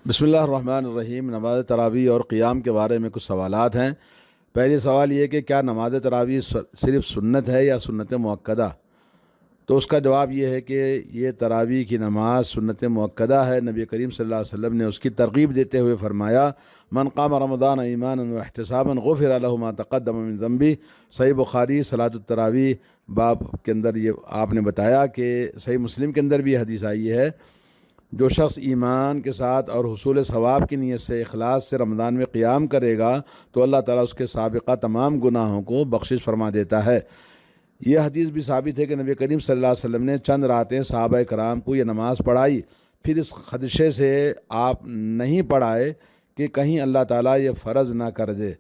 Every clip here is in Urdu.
بسم اللہ الرحمن الرحیم۔ نماز تراویح اور قیام کے بارے میں کچھ سوالات ہیں۔ پہلی سوال یہ کہ کیا نماز تراویح صرف سنت ہے یا سنت مؤکدہ؟ تو اس کا جواب یہ ہے کہ یہ تراویح کی نماز سنت مؤکدہ ہے۔ نبی کریم صلی اللہ علیہ وسلم نے اس کی ترغیب دیتے ہوئے فرمایا، من قام رمضان ایمانا واحتسابا غفر له ما تقدم من ذنبه۔ صحیح بخاری صلاۃ التراویح باب کے اندر یہ آپ نے بتایا کہ صحیح مسلم کے اندر بھی یہ حدیث آئی ہے، جو شخص ایمان کے ساتھ اور حصول ثواب کی نیت سے اخلاص سے رمضان میں قیام کرے گا تو اللہ تعالیٰ اس کے سابقہ تمام گناہوں کو بخشش فرما دیتا ہے۔ یہ حدیث بھی ثابت ہے کہ نبی کریم صلی اللہ علیہ وسلم نے چند راتیں صحابہ کرام کو یہ نماز پڑھائی، پھر اس خدشے سے آپ نہیں پڑھائے کہ کہیں اللہ تعالیٰ یہ فرض نہ کر دے،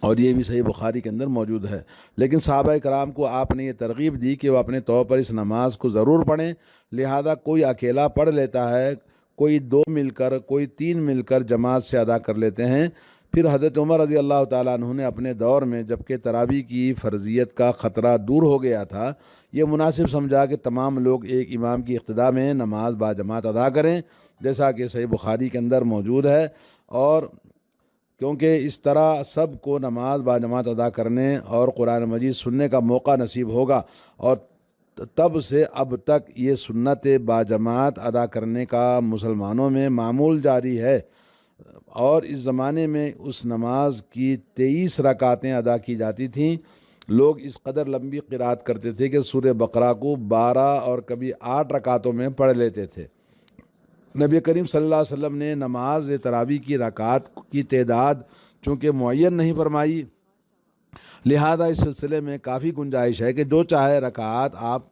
اور یہ بھی صحیح بخاری کے اندر موجود ہے۔ لیکن صحابہ کرام کو آپ نے یہ ترغیب دی کہ وہ اپنے طور پر اس نماز کو ضرور پڑھیں، لہذا کوئی اکیلا پڑھ لیتا ہے، کوئی دو مل کر، کوئی تین مل کر جماعت سے ادا کر لیتے ہیں۔ پھر حضرت عمر رضی اللہ تعالیٰ عنہ نے اپنے دور میں جبکہ تراویح کی فرضیت کا خطرہ دور ہو گیا تھا، یہ مناسب سمجھا کہ تمام لوگ ایک امام کی اقتداء میں نماز با جماعت ادا کریں، جیسا کہ صحیح بخاری کے اندر موجود ہے، اور کیونکہ اس طرح سب کو نماز با جماعت ادا کرنے اور قرآن مجید سننے کا موقع نصیب ہوگا، اور تب سے اب تک یہ سنت با جماعت ادا کرنے کا مسلمانوں میں معمول جاری ہے، اور اس زمانے میں اس نماز کی 23 رکعتیں ادا کی جاتی تھیں۔ لوگ اس قدر لمبی قرات کرتے تھے کہ سورہ بقرہ کو 12 اور کبھی 8 رکعتوں میں پڑھ لیتے تھے۔ نبی کریم صلی اللہ علیہ وسلم نے نماز تراویح کی رکعات کی تعداد چونکہ معین نہیں فرمائی، لہذا اس سلسلے میں کافی گنجائش ہے کہ جو چاہے رکعات آپ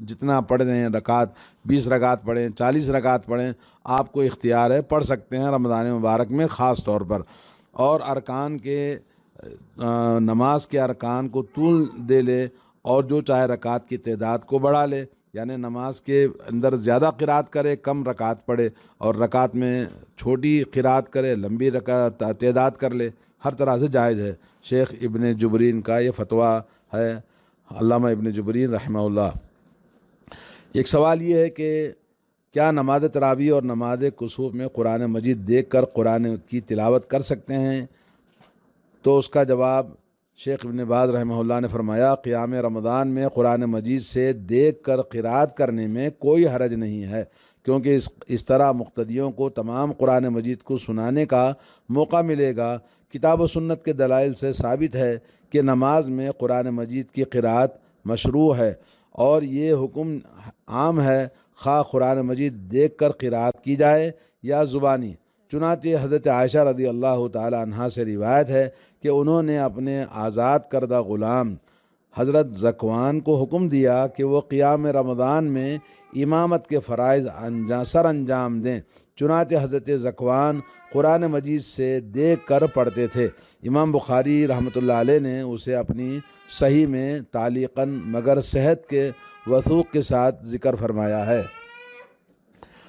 جتنا پڑھ دیں، رکعات 20 رکعت پڑھیں، 40 رکعت پڑھیں، آپ کو اختیار ہے، پڑھ سکتے ہیں رمضان مبارک میں خاص طور پر۔ اور ارکان کے نماز کے ارکان کو طول دے لے، اور جو چاہے رکعات کی تعداد کو بڑھا لے، یعنی نماز کے اندر زیادہ قرات کرے، کم رکعت پڑھے، اور رکعت میں چھوٹی قرات کرے، لمبی رکعت تعداد کر لے، ہر طرح سے جائز ہے۔ شیخ ابن جبرین کا یہ فتویٰ ہے، علامہ ابن جبرین رحمہ اللہ۔ ایک سوال یہ ہے کہ کیا نماز تراویح اور نماز کسوف میں قرآن مجید دیکھ کر قرآن کی تلاوت کر سکتے ہیں؟ تو اس کا جواب شیخ ابن باز رحمہ اللہ نے فرمایا، قیام رمضان میں قرآن مجید سے دیکھ کر قرات کرنے میں کوئی حرج نہیں ہے، کیونکہ اس طرح مقتدیوں کو تمام قرآن مجید کو سنانے کا موقع ملے گا۔ کتاب و سنت کے دلائل سے ثابت ہے کہ نماز میں قرآن مجید کی قرات مشروع ہے، اور یہ حکم عام ہے، خواہ قرآن مجید دیکھ کر قرات کی جائے یا زبانی۔ چنانچہ حضرت عائشہ رضی اللہ تعالی عنہا سے روایت ہے کہ انہوں نے اپنے آزاد کردہ غلام حضرت ذکوان کو حکم دیا کہ وہ قیام رمضان میں امامت کے فرائض سر انجام دیں، چنانچہ حضرت ذکوان قرآن مجید سے دیکھ کر پڑھتے تھے۔ امام بخاری رحمۃ اللہ علیہ نے اسے اپنی صحیح میں تعلیقاً مگر صحت کے وثوق کے ساتھ ذکر فرمایا ہے۔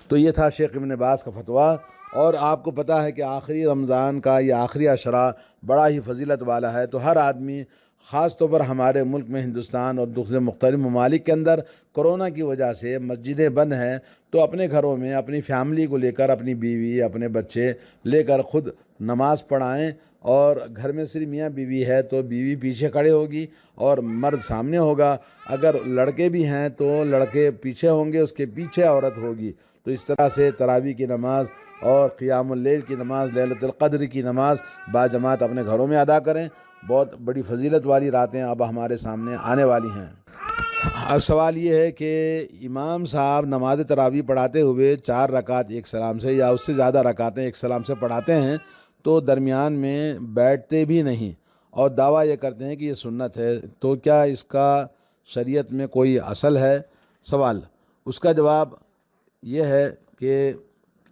تو یہ تھا شیخ ابن باز کا فتویٰ، اور آپ کو پتہ ہے کہ آخری رمضان کا یہ آخری عشرہ بڑا ہی فضیلت والا ہے، تو ہر آدمی، خاص طور پر ہمارے ملک میں ہندوستان اور دوسرے مختلف ممالک کے اندر کرونا کی وجہ سے مسجدیں بند ہیں، تو اپنے گھروں میں اپنی فیملی کو لے کر، اپنی بیوی، اپنے بچے لے کر خود نماز پڑھائیں، اور گھر میں صرف میاں بیوی ہے تو بیوی پیچھے کھڑے ہوگی اور مرد سامنے ہوگا، اگر لڑکے بھی ہیں تو لڑکے پیچھے ہوں گے، اس کے پیچھے عورت ہوگی۔ تو اس طرح سے تراویح کی نماز اور قیام اللیل کی نماز، لیلۃ القدر کی نماز با جماعت اپنے گھروں میں ادا کریں۔ بہت بڑی فضیلت والی راتیں اب ہمارے سامنے آنے والی ہیں۔ اب سوال یہ ہے کہ امام صاحب نماز تراویح پڑھاتے ہوئے 4 رکعت ایک سلام سے یا اس سے زیادہ رکعتیں ایک سلام سے پڑھاتے ہیں، تو درمیان میں بیٹھتے بھی نہیں، اور دعویٰ یہ کرتے ہیں کہ یہ سنت ہے، تو کیا اس کا شریعت میں کوئی اصل ہے؟ سوال، اس کا جواب یہ ہے کہ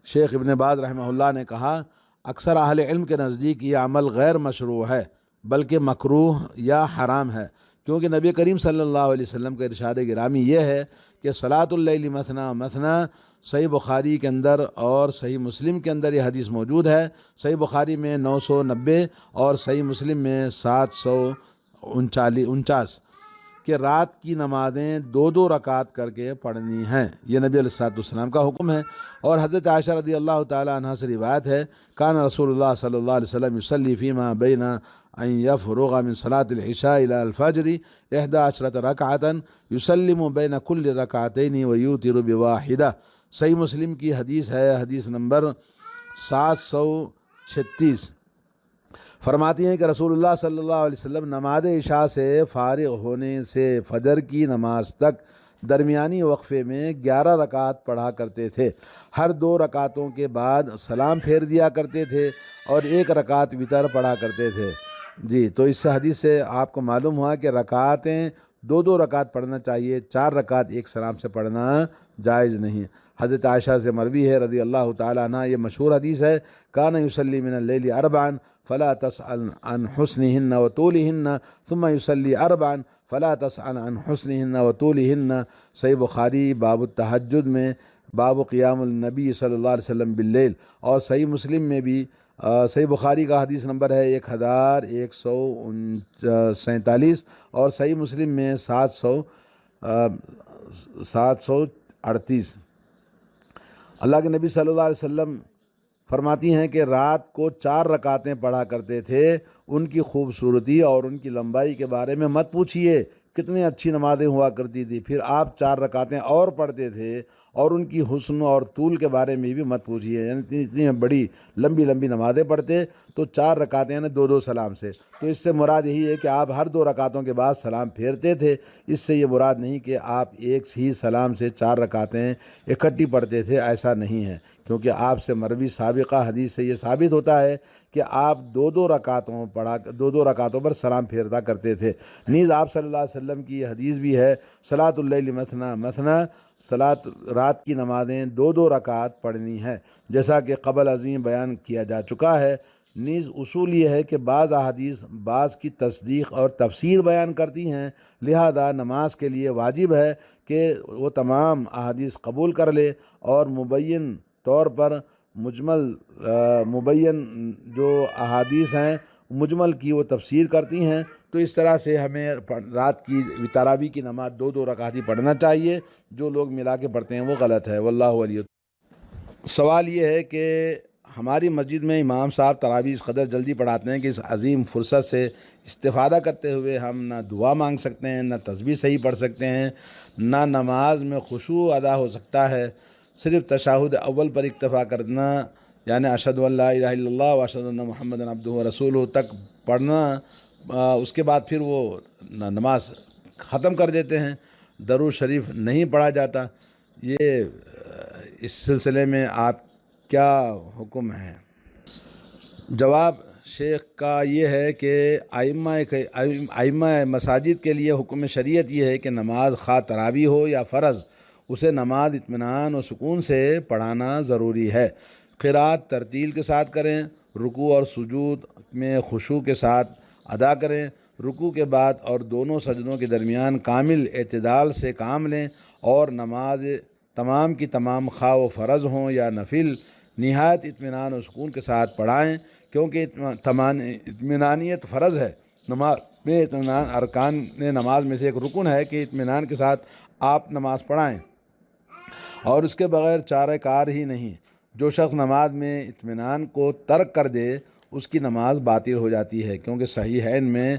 شیخ ابن باز رحمہ اللہ نے کہا، اکثر اہل علم کے نزدیک یہ عمل غیر مشروع ہے، بلکہ مکروہ یا حرام ہے، کیونکہ نبی کریم صلی اللہ علیہ وسلم کا ارشاد گرامی یہ ہے کہ صلاۃ اللیل مثنی مثنی، صحیح بخاری کے اندر اور صحیح مسلم کے اندر یہ حدیث موجود ہے۔ صحیح بخاری میں 990 اور صحیح مسلم میں 749 کہ کہ رات کی نمازیں 2 رکعت کر کے پڑھنی ہیں، یہ نبی علیہ السلام کا حکم ہے۔ اور حضرت عائشہ رضی اللہ تعالی عنہ سے روایت ہے، کان رسول اللہ صلی اللہ علیہ وسلم یصلی فیما بین ان یفرغ من صلاۃ العشاء الی الفجر 11 رکعۃ یسلم بین کل رکعتین ویوتر بواحدہ۔ صحیح مسلم کی حدیث ہے، حدیث نمبر 736۔ فرماتی ہیں کہ رسول اللہ صلی اللہ علیہ وسلم نماز عشاء سے فارغ ہونے سے فجر کی نماز تک درمیانی وقفے میں 11 رکعت پڑھا کرتے تھے۔ ہر 2 رکعتوں کے بعد سلام پھیر دیا کرتے تھے اور 1 رکعت وتر پڑھا کرتے تھے۔ جی، تو اس حدیث سے آپ کو معلوم ہوا کہ رکعتیں 2 رکعت پڑھنا چاہیے، 4 رکعت ایک سلام سے پڑھنا جائز نہیں۔ حضرت عائشہ سے مروی ہے رضی اللہ تعالیٰ عنہ، یہ مشہور حدیث ہے، کان یصلی من اللیل 4 فلا تسأل عن حسنهن وطولهن ثم يصلي 4 فلا تسأل عن حسنهن وطولهن۔ صحیح بخاری باب التہجد میں باب قیام النبی صلی اللہ علیہ وسلم باللیل، اور صحیح مسلم میں بھی صحیح بخاری کا حدیث نمبر ہے 1147 اور صحیح مسلم میں 738۔ اللہ کے نبی صلی اللہ علیہ وسلم فرماتی ہیں کہ رات کو 4 رکعتیں پڑھا کرتے تھے۔ ان کی خوبصورتی اور ان کی لمبائی کے بارے میں مت پوچھیے، کتنی اچھی نمازیں ہوا کرتی تھی۔ پھر آپ 4 رکعتیں اور پڑھتے تھے، اور ان کی حسن اور طول کے بارے میں بھی مت پوچھیے، یعنی اتنی بڑی لمبی نمازیں پڑھتے تو 4 رکعتیں یعنی 2 سلام سے۔ تو اس سے مراد یہی ہے کہ آپ ہر 2 رکعتوں کے بعد سلام پھیرتے تھے۔ اس سے یہ مراد نہیں کہ آپ ایک ہی سلام سے 4 رکعتیں اکٹھی پڑھتے تھے، ایسا نہیں ہے، کیونکہ آپ سے مروی سابقہ حدیث سے یہ ثابت ہوتا ہے کہ آپ 2 رکعتوں پر سلام پھیرتا کرتے تھے۔ نیز آپ صلی اللہ علیہ وسلم کی یہ حدیث بھی ہے، صلاۃ اللیل مثنی مثنی، رات کی نمازیں 2 رکعت پڑھنی ہے، جیسا کہ قبل عظیم بیان کیا جا چکا ہے۔ نیز اصول یہ ہے کہ بعض احادیث بعض کی تصدیق اور تفسیر بیان کرتی ہیں، لہذا نماز کے لیے واجب ہے کہ وہ تمام احادیث قبول کر لے اور مبین طور پر مبین جو احادیث ہیں مجمل کی وہ تفسیر کرتی ہیں۔ تو اس طرح سے ہمیں رات کی تراویح کی نماز 2 رکعت ہی پڑھنا چاہیے، جو لوگ ملا کے پڑھتے ہیں وہ غلط ہے، واللہ ولی۔ سوال یہ ہے کہ ہماری مسجد میں امام صاحب تراویح اس قدر جلدی پڑھاتے ہیں کہ اس عظیم فرصت سے استفادہ کرتے ہوئے ہم نہ دعا مانگ سکتے ہیں، نہ تسبیح صحیح پڑھ سکتے ہیں، نہ نماز میں خشوع ادا ہو سکتا ہے۔ صرف تشہد اول پر اکتفا کرنا، یعنی اشہد ان لا الہ الا اللہ و اشہد ان محمد عبدہ و رسولہ تک پڑھنا، اس کے بعد پھر وہ نماز ختم کر دیتے ہیں، درود شریف نہیں پڑھا جاتا۔ یہ اس سلسلے میں آپ کیا حکم ہے؟ جواب شیخ کا یہ ہے کہ ائمہ مساجد کے لیے حکم شریعت یہ ہے کہ نماز خواہ تراویح ہو یا فرض، اسے نماز اطمینان و سکون سے پڑھانا ضروری ہے۔ قرات ترتیل کے ساتھ کریں، رکوع اور سجود میں خشوع کے ساتھ ادا کریں، رکوع کے بعد اور دونوں سجدوں کے درمیان کامل اعتدال سے کام لیں، اور نماز تمام کی تمام خواہ و فرض ہوں یا نفل نہایت اطمینان و سکون کے ساتھ پڑھائیں، کیونکہ اطمینانیت فرض ہے۔ نماز میں اطمینان ارکان نماز میں سے ایک رکن ہے کہ اطمینان کے ساتھ آپ نماز پڑھائیں، اور اس کے بغیر چارہ کار ہی نہیں۔ جو شخص نماز میں اطمینان کو ترک کر دے اس کی نماز باطل ہو جاتی ہے، کیونکہ صحیحین میں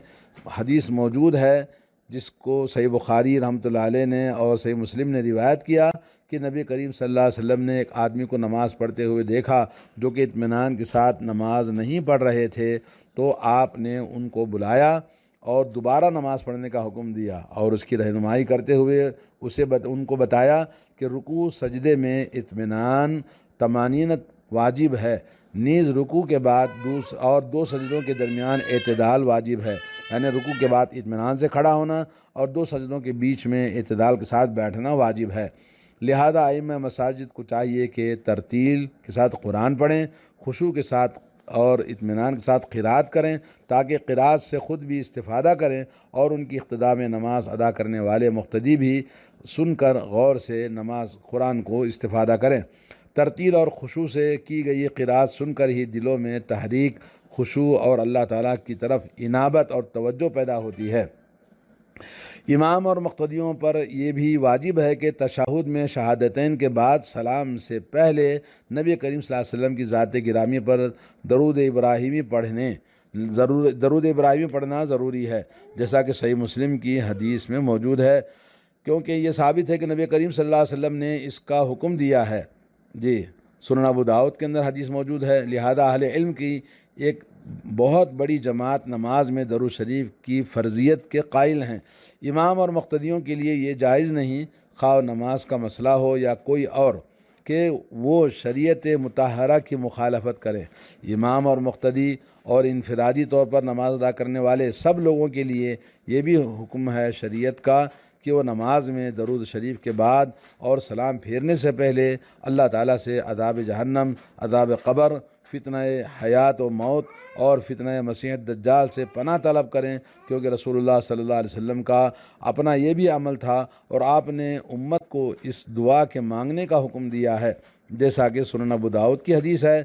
حدیث موجود ہے جس کو صحیح بخاری رحمۃ اللہ علیہ نے اور صحیح مسلم نے روایت کیا کہ نبی کریم صلی اللہ علیہ وسلم نے ایک آدمی کو نماز پڑھتے ہوئے دیکھا جو کہ اطمینان کے ساتھ نماز نہیں پڑھ رہے تھے، تو آپ نے ان کو بلایا اور دوبارہ نماز پڑھنے کا حکم دیا، اور اس کی رہنمائی کرتے ہوئے ان کو بتایا کہ رکوع سجدے میں اطمینان طمانینت واجب ہے، نیز رکوع کے بعد اور 2 سجدوں کے درمیان اعتدال واجب ہے، یعنی رکوع کے بعد اطمینان سے کھڑا ہونا اور 2 سجدوں کے بیچ میں اعتدال کے ساتھ بیٹھنا واجب ہے۔ لہذا ائمہ مساجد کو چاہیے کہ ترتیل کے ساتھ قرآن پڑھیں، خشوع کے ساتھ اور اطمینان کے ساتھ قرات کریں، تاکہ قرات سے خود بھی استفادہ کریں اور ان کی اقتداء میں نماز ادا کرنے والے مقتدی بھی سن کر غور سے نماز قرآن کو استفادہ کریں۔ ترتیل اور خشوع سے کی گئی قرات سن کر ہی دلوں میں تحریک، خشوع اور اللہ تعالیٰ کی طرف انابت اور توجہ پیدا ہوتی ہے۔ امام اور مقتدیوں پر یہ بھی واجب ہے کہ تشہد میں شہادتین کے بعد سلام سے پہلے نبی کریم صلی اللہ علیہ وسلم کی ذات گرامی پر درود ابراہیمی درود ابراہیمی پڑھنا ضروری ہے، جیسا کہ صحیح مسلم کی حدیث میں موجود ہے، کیونکہ یہ ثابت ہے کہ نبی کریم صلی اللہ علیہ وسلم نے اس کا حکم دیا ہے۔ جی، سنن ابو داؤد کے اندر حدیث موجود ہے۔ لہذا اہل علم کی ایک بہت بڑی جماعت نماز میں درود شریف کی فرضیت کے قائل ہیں۔ امام اور مقتدیوں کے لیے یہ جائز نہیں، خواہ نماز کا مسئلہ ہو یا کوئی اور، کہ وہ شریعت مطہرہ کی مخالفت کریں۔ امام اور مقتدی اور انفرادی طور پر نماز ادا کرنے والے سب لوگوں کے لیے یہ بھی حکم ہے شریعت کا کہ وہ نماز میں درود شریف کے بعد اور سلام پھیرنے سے پہلے اللہ تعالیٰ سے عذاب جہنم، عذاب قبر، فتنہ حیات و موت اور فتنہ مسیح دجال سے پناہ طلب کریں، کیونکہ رسول اللہ صلی اللہ علیہ وسلم کا اپنا یہ بھی عمل تھا اور آپ نے امت کو اس دعا کے مانگنے کا حکم دیا ہے، جیسا کہ سنن ابو داؤد کی حدیث ہے۔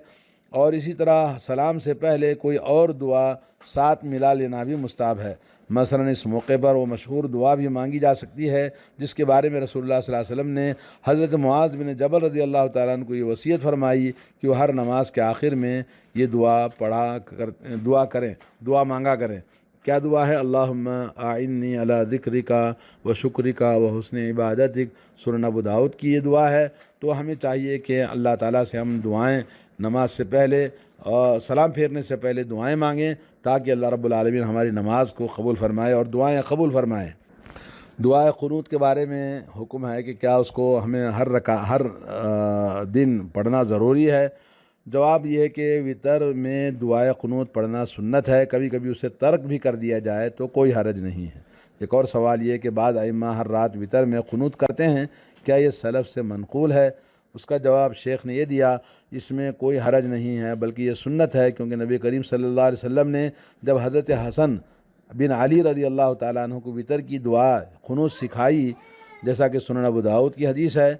اور اسی طرح سلام سے پہلے کوئی اور دعا ساتھ ملا لینا بھی مستحب ہے۔ مثلا اس موقع پر وہ مشہور دعا بھی مانگی جا سکتی ہے جس کے بارے میں رسول اللہ صلی اللہ علیہ وسلم نے حضرت معاذ بن جبل رضی اللہ تعالیٰ عنہ کو یہ وصیت فرمائی کہ وہ ہر نماز کے آخر میں یہ دعا مانگا کریں۔ کیا دعا ہے؟ اللہم اعنی علی ذکرک و شکرک و حسن عبادتک، سنن ابو داؤد کی یہ دعا ہے۔ تو ہمیں چاہیے کہ اللہ تعالیٰ سے ہم دعائیں نماز سے پہلے اور سلام پھیرنے سے پہلے دعائیں مانگیں، تاکہ اللہ رب العالمین ہماری نماز کو قبول فرمائے اور دعائیں قبول فرمائے۔ دعائے قنوت کے بارے میں حکم ہے کہ کیا اس کو ہمیں ہر دن پڑھنا ضروری ہے؟ جواب یہ ہے کہ وطر میں دعائے قنوت پڑھنا سنت ہے، کبھی کبھی اسے ترک بھی کر دیا جائے تو کوئی حرج نہیں ہے۔ ایک اور سوال یہ ہے کہ بعض ائمہ ہر رات وطر میں قنوت کرتے ہیں، کیا یہ سلف سے منقول ہے؟ اس کا جواب شیخ نے یہ دیا، اس میں کوئی حرج نہیں ہے، بلکہ یہ سنت ہے، کیونکہ نبی کریم صلی اللہ علیہ وسلم نے جب حضرت حسن بن علی رضی اللہ تعالیٰ عنہ کو وطر کی دعا قنوت سکھائی، جیسا کہ سنن ابو داؤد کی حدیث ہے،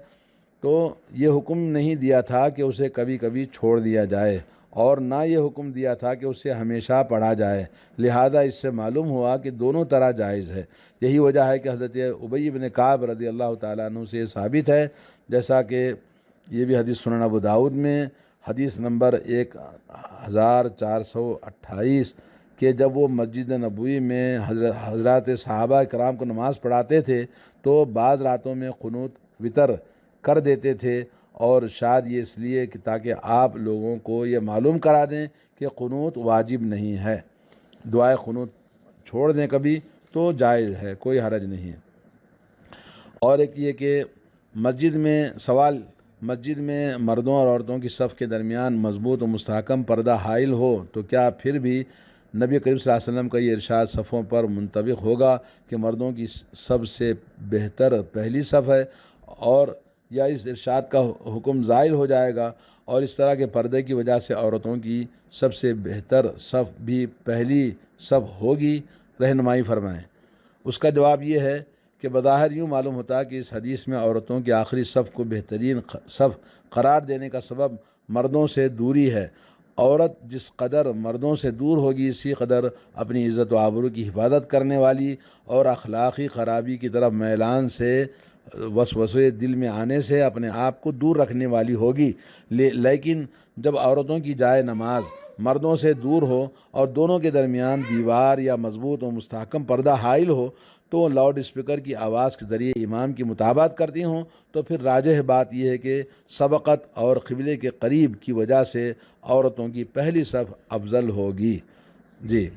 تو یہ حکم نہیں دیا تھا کہ اسے کبھی کبھی چھوڑ دیا جائے، اور نہ یہ حکم دیا تھا کہ اسے ہمیشہ پڑھا جائے۔ لہذا اس سے معلوم ہوا کہ دونوں طرح جائز ہے۔ یہی وجہ ہے کہ حضرت ابی بن کعب رضی اللہ تعالیٰ عنہ سے ثابت ہے، جیسا کہ یہ بھی حدیث سنن ابو داؤد میں حدیث نمبر 1428 کہ جب وہ مسجد نبوی میں حضرات صحابہ کرام کو نماز پڑھاتے تھے تو بعض راتوں میں قنوت وطر کر دیتے تھے، اور شاید یہ اس لیے کہ تاکہ آپ لوگوں کو یہ معلوم کرا دیں کہ قنوت واجب نہیں ہے، دعائے قنوت چھوڑ دیں کبھی تو جائز ہے، کوئی حرج نہیں ہے۔ اور ایک یہ کہ مسجد میں مردوں اور عورتوں کی صف کے درمیان مضبوط و مستحکم پردہ حائل ہو تو کیا پھر بھی نبی کریم صلی اللہ علیہ وسلم کا یہ ارشاد صفوں پر منطبق ہوگا کہ مردوں کی سب سے بہتر پہلی صف ہے، اور یا اس ارشاد کا حکم زائل ہو جائے گا اور اس طرح کے پردے کی وجہ سے عورتوں کی سب سے بہتر صف بھی پہلی صف ہوگی؟ رہنمائی فرمائیں۔ اس کا جواب یہ ہے کہ بظاہر یوں معلوم ہوتا ہے کہ اس حدیث میں عورتوں کی آخری صف کو بہترین صف قرار دینے کا سبب مردوں سے دوری ہے۔ عورت جس قدر مردوں سے دور ہوگی اسی قدر اپنی عزت و آبرو کی حفاظت کرنے والی اور اخلاقی خرابی کی طرف میلان سے، وسوسے دل میں آنے سے اپنے آپ کو دور رکھنے والی ہوگی۔ لیکن جب عورتوں کی جائے نماز مردوں سے دور ہو اور دونوں کے درمیان دیوار یا مضبوط و مستحکم پردہ حائل ہو تو لاؤڈ اسپیکر کی آواز کے ذریعے امام کی مطابقت کرتی ہوں، تو پھر راجح بات یہ ہے کہ سبقت اور قبلے کے قریب کی وجہ سے عورتوں کی پہلی صف افضل ہوگی۔ جی،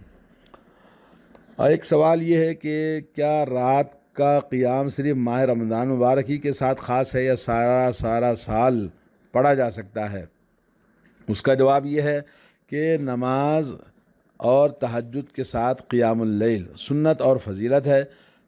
اور ایک سوال یہ ہے کہ کیا رات کا قیام صرف ماہ رمضان مبارک ہی کے ساتھ خاص ہے یا سارا سال پڑھا جا سکتا ہے؟ اس کا جواب یہ ہے کہ نماز اور تہجد کے ساتھ قیام اللیل سنت اور فضیلت ہے۔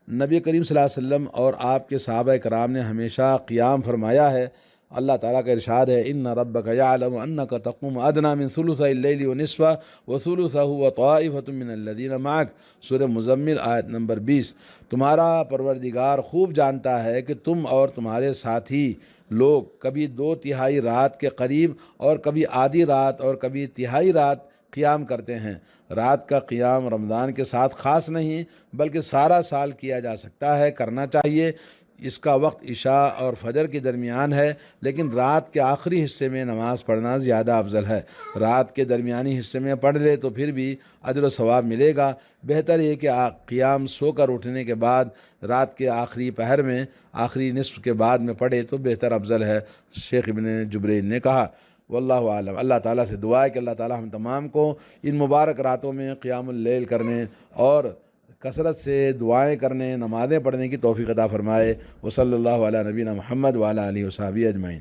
نبی کریم صلی اللہ علیہ وسلم اور آپ کے صحابہ کرام نے ہمیشہ قیام فرمایا ہے۔ اللہ تعالیٰ کا ارشاد ہے ان ربک یعلم انک تقوم ادنی من ثلثی اللیل ونصفہ وثلثہ وطائفۃ من الذین معک، سورہ مزمل آیت نمبر 20۔ تمہارا پروردگار خوب جانتا ہے کہ تم اور تمہارے ساتھی لوگ کبھی 2/3 رات کے قریب اور کبھی آدھی رات اور کبھی تہائی رات قیام کرتے ہیں۔ رات کا قیام رمضان کے ساتھ خاص نہیں بلکہ سارا سال کیا جا سکتا ہے، کرنا چاہیے۔ اس کا وقت عشاء اور فجر کے درمیان ہے، لیکن رات کے آخری حصے میں نماز پڑھنا زیادہ افضل ہے۔ رات کے درمیانی حصے میں پڑھ لے تو پھر بھی اجر و ثواب ملے گا۔ بہتر یہ کہ قیام سو کر اٹھنے کے بعد رات کے آخری پہر میں، آخری نصف کے بعد میں پڑھے تو بہتر افضل ہے، شیخ ابن جبرین نے کہا۔ واللہ عالم۔ اللہ تعالیٰ سے دعا ہے کہ اللہ تعالیٰ ہم تمام کو ان مبارک راتوں میں قیام اللیل کرنے اور کثرت سے دعائیں کرنے، نمازیں پڑھنے کی توفیق عطا فرمائے۔ وصلی اللہ علی نبینا محمد وعلی آلہ وصحبہ اجمعین۔